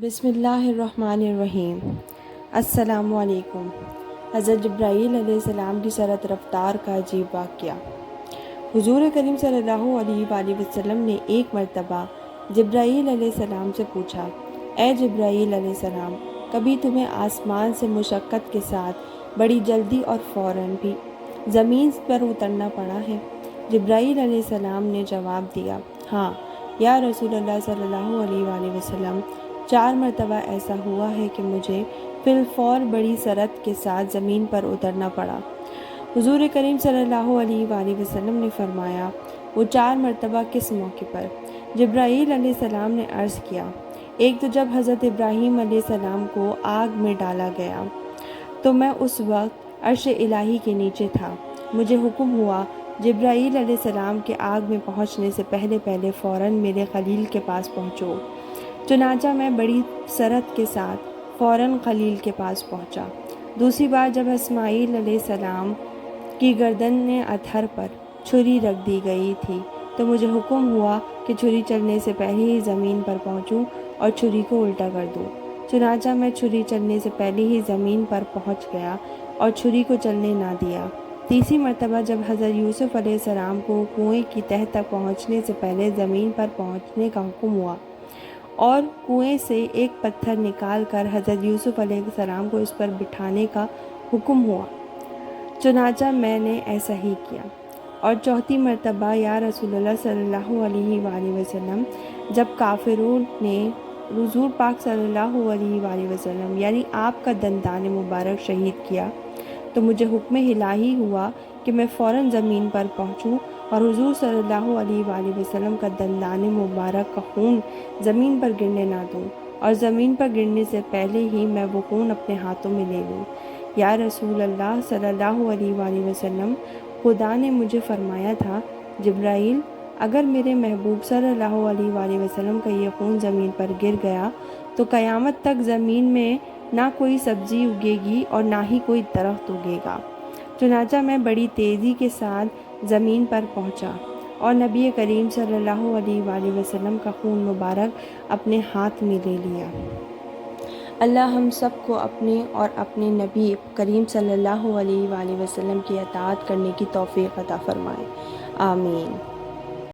بسم اللہ الرحمن الرحیم۔ السلام علیکم۔ حضرت جبرائیل علیہ السلام کی سرعت رفتار کا عجیب واقعہ۔ حضور کریم صلی اللہ علیہ وآلہ وسلم نے ایک مرتبہ جبرائیل علیہ السلام سے پوچھا، اے جبرائیل علیہ السلام، کبھی تمہیں آسمان سے مشقت کے ساتھ بڑی جلدی اور فوراً بھی زمین پر اترنا پڑا ہے؟ جبرائیل علیہ السلام نے جواب دیا، ہاں یا رسول اللہ صلی اللہ علیہ وآلہ وسلم، 4 مرتبہ ایسا ہوا ہے کہ مجھے فی الفور بڑی سرعت کے ساتھ زمین پر اترنا پڑا۔ حضور کریم صلی اللہ علیہ وآلہ وسلم نے فرمایا، وہ 4 مرتبہ کس موقع پر؟ جبرائیل علیہ السلام نے عرض کیا، ایک تو جب حضرت ابراہیم علیہ السلام کو آگ میں ڈالا گیا تو میں اس وقت عرش الہی کے نیچے تھا، مجھے حکم ہوا جبرائیل علیہ السلام کے آگ میں پہنچنے سے پہلے فوراً میرے خلیل کے پاس پہنچو۔ چنانچہ میں بڑی سرعت کے ساتھ فوراً خلیل کے پاس پہنچا۔ دوسری بار جب اسماعیل علیہ السلام کی گردن اطہر پر چھری رکھ دی گئی تھی تو مجھے حکم ہوا کہ چھری چلنے سے پہلے ہی زمین پر پہنچوں اور چھری کو الٹا کر دوں۔ چنانچہ میں چھری چلنے سے پہلے ہی زمین پر پہنچ گیا اور چھری کو چلنے نہ دیا۔ تیسری مرتبہ جب حضرت یوسف علیہ السلام کو کنویں کی تہہ تک پہنچنے سے پہلے زمین پر پہنچنے کا حکم ہوا اور کنویں سے ایک پتھر نکال کر حضرت یوسف علیہ السلام کو اس پر بٹھانے کا حکم ہوا، چنانچہ میں نے ایسا ہی کیا۔ اور چوتھی مرتبہ یا رسول اللہ صلی اللہ علیہ وآلہ وسلم، جب کافروں نے حضور پاک صلی اللہ علیہ وآلہ وسلم یعنی آپ کا دندان مبارک شہید کیا تو مجھے حکم الہی ہوا کہ میں فوراً زمین پر پہنچوں اور حضور صلی اللہ علیہ وآلہ وسلم کا دندان مبارک کا خون زمین پر گرنے نہ دوں اور زمین پر گرنے سے پہلے ہی میں وہ خون اپنے ہاتھوں میں لے لوں۔ یا رسول اللہ صلی اللہ علیہ وآلہ وسلم، خدا نے مجھے فرمایا تھا، جبرائیل، اگر میرے محبوب صلی اللہ علیہ وآلہ وسلم کا یہ خون زمین پر گر گیا تو قیامت تک زمین میں نہ کوئی سبزی اگے گی اور نہ ہی کوئی درخت اگے گا۔ چنانچہ میں بڑی تیزی کے ساتھ زمین پر پہنچا اور نبی کریم صلی اللہ علیہ وآلہ وسلم کا خون مبارک اپنے ہاتھ میں لے لیا۔ اللہ ہم سب کو اپنے اور اپنے نبی کریم صلی اللہ علیہ وآلہ وسلم کی اطاعت کرنے کی توفیق عطا فرمائے، آمین۔